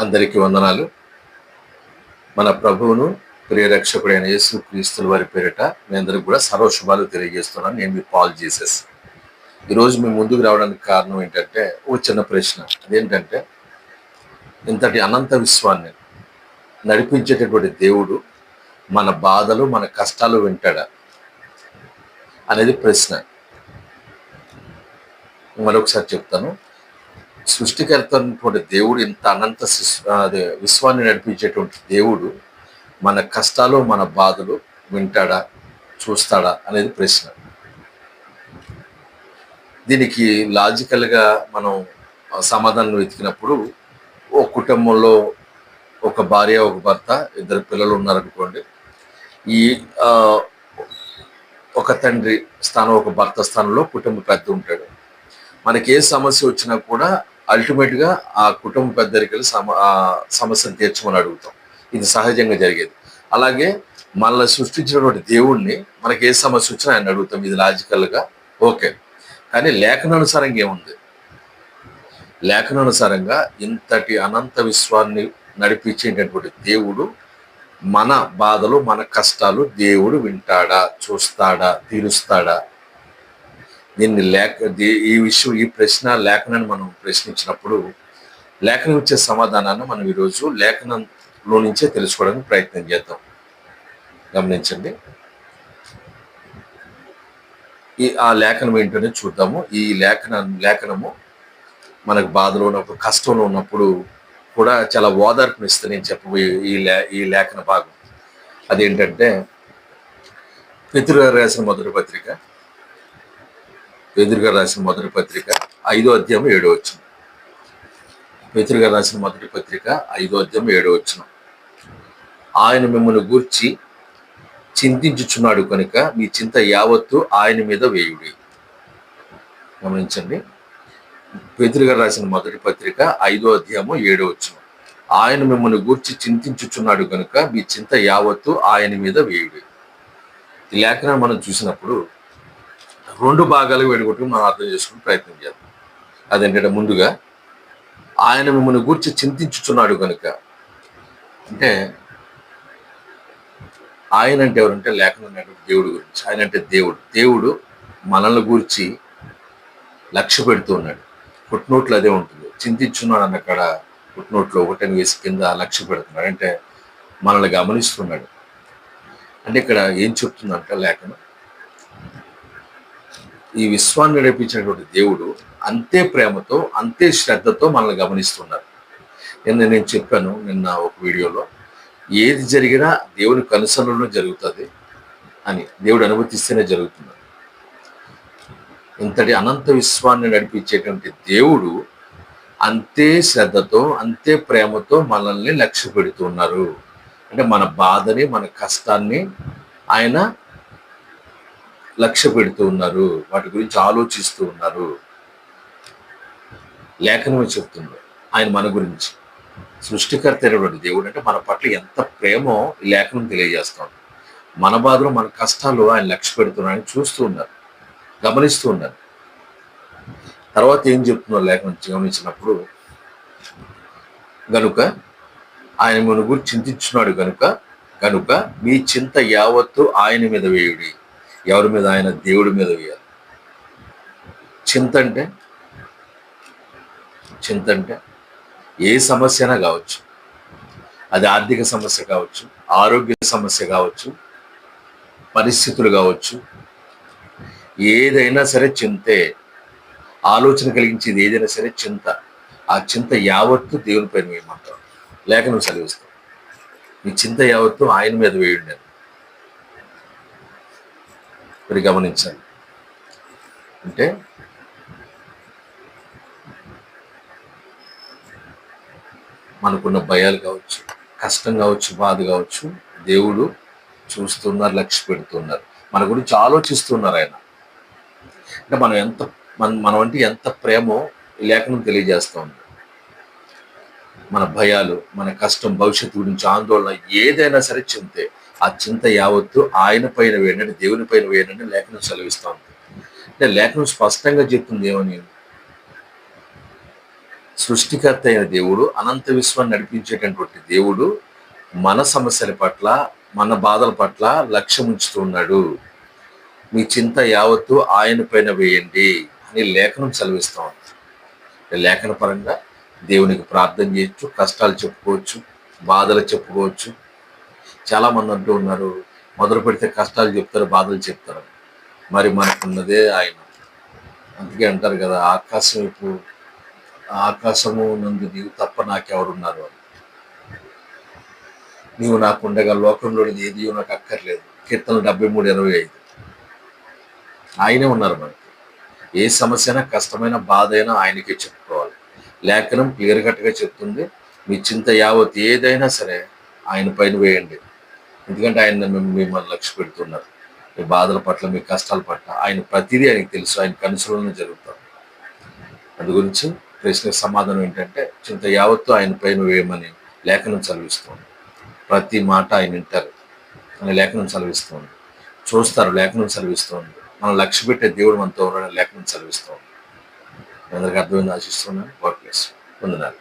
అందరికీ వందనాలు. మన ప్రభువును ప్రియరక్షకుడైన యేసు క్రీస్తుల వారి పేరిట మీ అందరికి కూడా సర్వశుభాలు తెలియజేస్తున్నాను. నేను మీ పాల్ జీసస్. ఈరోజు మీ ముందుకు రావడానికి కారణం ఏంటంటే ఓ చిన్న ప్రశ్న. అదేంటంటే, ఇంతటి అనంత విశ్వాన్ని నడిపించేటటువంటి దేవుడు మన బాధలు మన కష్టాలు వింటాడా అనేది ప్రశ్న. మరొకసారి చెప్తాను. సృష్టికర్త అయినటువంటి దేవుడు, ఇంత అనంత విశ్వాన్ని నడిపించేటువంటి దేవుడు మన కష్టాలు మన బాధలు వింటాడా చూస్తాడా అనేది ప్రశ్న. దీనికి లాజికల్గా మనం సమాధానం వెతికినప్పుడు, ఓ కుటుంబంలో ఒక భార్య ఒక భర్త ఇద్దరు పిల్లలు ఉన్నారనుకోండి. ఈ ఒక తండ్రి స్థానం ఒక భర్త స్థానంలో కుటుంబ పెద్ద ఉంటాడు. మనకి ఏ సమస్య వచ్చినా కూడా అల్టిమేట్గా ఆ కుటుంబ పెద్దరికి సమస్యను తీర్చమని అడుగుతాం. ఇది సహజంగా జరిగేది. అలాగే మనల్ని సృష్టించినటువంటి దేవుణ్ణి మనకి ఏ సమస్య వచ్చినా ఆయన అడుగుతాం. ఇది లాజికల్గా ఓకే. కానీ లేఖనానుసారంగా ఏముంది? లేఖనానుసారంగా ఇంతటి అనంత విశ్వాన్ని నడిపించేటటువంటి దేవుడు మన బాధలు మన కష్టాలు దేవుడు వింటాడా, చూస్తాడా, తీరుస్తాడా? దీన్ని ఈ ప్రశ్న లేఖనాన్ని మనం ప్రశ్నించినప్పుడు లేఖనం ఇచ్చే సమాధానాన్ని మనం ఈరోజు లేఖనంలో నుంచే తెలుసుకోవడానికి ప్రయత్నం చేద్దాం. గమనించండి. ఆ లేఖనం ఏంటనే చూద్దాము. ఈ లేఖనము మనకు బాధలో ఉన్నప్పుడు, కష్టంలో ఉన్నప్పుడు కూడా చాలా ఓదార్పునిస్తుంది. నేను చెప్పబోయే ఈ లేఖన భాగం అదేంటంటే, పేతురు గారు రాసిన మొదటి పత్రిక 5వ అధ్యాయం 7వ వచనం. పేతురు గారు రాసిన మొదటి పత్రిక 5వ అధ్యాయం 7వ వచనం. ఆయన మిమ్మల్ని గూర్చి చింతించుచున్నాడు కనుక మీ చింత యావత్తు ఆయన మీద వేయుడి. గమనించండి. పేతురు గారు రాసిన మొదటి పత్రిక 5వ అధ్యాయము 7వ వచనం. ఆయన మిమ్మల్ని గూర్చి చింతించుచున్నాడు కనుక మీ చింత యావత్తు ఆయన మీద వేయుడి. ఈ లేఖనాన్ని మనం చూసినప్పుడు 2 భాగాలు విడగొట్టుకుని మనం అర్థం చేసుకుని ప్రయత్నం చేద్దాం. అదేంటంటే, ముందుగా ఆయన మిమ్మల్ని గూర్చి చింతించుచున్నాడు కనుక అంటే, ఆయన అంటే ఎవరంటే లేఖనం దేవుడి గురించి. ఆయన అంటే దేవుడు మనల్ని గూర్చి లక్ష్య పెడుతూ ఉన్నాడు. ఫుట్నోట్లు అదే ఉంటుంది. చింతించున్నాడు అన్న కాడ ఫుట్నోట్లో ఒకటని వేసి కింద లక్ష్య పెడుతున్నాడు. అంటే మనల్ని గమనిస్తున్నాడు. అంటే ఇక్కడ ఏం చెప్తుందంటే లేఖనం, ఈ విశ్వాన్ని నడిపించినటువంటి దేవుడు అంతే ప్రేమతో అంతే శ్రద్ధతో మనల్ని గమనిస్తున్నారు. నేను చెప్పాను నిన్న ఒక వీడియోలో, ఏది జరిగినా దేవుని కనుసరణలో జరుగుతుంది అని. దేవుడు అనుమతిస్తేనే జరుగుతుంది. ఇంతటి అనంత విశ్వాన్ని నడిపించేటువంటి దేవుడు అంతే శ్రద్ధతో అంతే ప్రేమతో మనల్ని లక్ష్య పెడుతున్నారు. అంటే మన బాధని మన కష్టాన్ని ఆయన లక్ష్య పెడుతూ ఉన్నారు. వాటి గురించి ఆలోచిస్తూ ఉన్నారు. లేఖనమే చెప్తున్నారు ఆయన మన గురించి. సృష్టికర్త అయినటువంటి దేవుడు అంటే మన పట్ల ఎంత ప్రేమో ఈ లేఖనం తెలియజేస్తాం. మన బాధలు మన కష్టాలు ఆయన లక్ష్య పెడుతున్నారని చూస్తూ ఉన్నారు, గమనిస్తూ ఉన్నారు. తర్వాత ఏం చెప్తున్నారు లేఖనం గమనించినప్పుడు, గనుక ఆయన మన గురించి చింతించున్నాడు కనుక మీ చింత యావత్తు ఆయన మీద వేయుడి. ఎవరి మీద? ఆయన దేవుడి మీద వేయాలి. చింత అంటే ఏ సమస్య అయినా కావచ్చు. అది ఆర్థిక సమస్య కావచ్చు, ఆరోగ్య సమస్య కావచ్చు, పరిస్థితులు కావచ్చు. ఏదైనా సరే చింతే. ఆలోచన కలిగించేది ఏదైనా సరే చింత. ఆ చింత యావత్తు దేవుని పైన వేయమంటారు. లేఖనం సెలవిస్తాం, మీ చింత యావత్తు ఆయన మీద వేయండి. మరి గమనించాలి. అంటే మనకున్న భయాలు కావచ్చు, కష్టం కావచ్చు, బాధ కావచ్చు, దేవుడు చూస్తున్నారు, లక్ష్య పెడుతున్నారు, మన గురించి ఆలోచిస్తున్నారు ఆయన. అంటే మనం అంటే ఎంత ప్రేమో ఈ లేఖనం తెలియజేస్తూ ఉంది. మన భయాలు, మన కష్టం, భవిష్యత్తు గురించి ఆందోళన ఏదైనా సరే చింతే. ఆ చింత యావత్తు ఆయన పైన వేయండి, దేవుని పైన వేయండి లేఖనం సెలవిస్తూ ఉంది. అంటే లేఖనం స్పష్టంగా చెప్తుంది ఏమని, సృష్టికర్త అయిన దేవుడు, అనంత విశ్వాన్ని నడిపించేటటువంటి దేవుడు మన సమస్యల పట్ల, మన బాధల పట్ల లక్ష్యం ఉంచుతూ ఉన్నాడు. మీ చింత యావత్తు ఆయన పైన వేయండి అని లేఖనం సెలవిస్తూ ఉంది. లేఖన పరంగా దేవునికి ప్రార్థన చేయొచ్చు, కష్టాలు చెప్పుకోవచ్చు, బాధలు చెప్పుకోవచ్చు. చాలామంది అంటూ ఉన్నారు, మొదలు పెడితే కష్టాలు చెప్తారు, బాధలు చెప్తారు. మరి మనకున్నదే ఆయన. అందుకే అంటారు కదా, ఆకాశము నందు నీవు తప్ప నాకెవరున్నారు అని. నీవు నాకుండగా లోకంలోని ఏది నాకు అక్కర్లేదు. కీర్తన 73:25. ఆయనే ఉన్నారు మనకి. ఏ సమస్య అయినా, కష్టమైన బాధ అయినా ఆయనకే చెప్పుకోవాలి. లేఖనం క్లియర్ కట్గా చెప్తుంది, మీ చింత యావత్ ఏదైనా సరే ఆయన పైన వేయండి. ఎందుకంటే ఆయన మిమ్మల్ని లక్ష్య పెడుతున్నారు. మీ బాధల పట్ల, మీ కష్టాల పట్ల ఆయన ప్రతిదీ ఆయనకు తెలుసు. ఆయన కనుసలోనే జరుగుతాం. అందు గురించి ప్రశ్నకు సమాధానం ఏంటంటే, చింత యావత్తు ఆయన పైన వేయమని లేఖనం చదివిస్తుంది. ప్రతి మాట ఆయన వింటారు అని లేఖనం చదివిస్తుంది. చూస్తారు, లేఖనం చదివిస్తుంది. మనం లక్ష్య పెట్టే దేవుడు మనతో ఉన్నాడని లేఖనం చదివిస్తుంది. అందరికీ అర్థమైంది ఆశిస్తున్నాను. God bless. వందనాలు.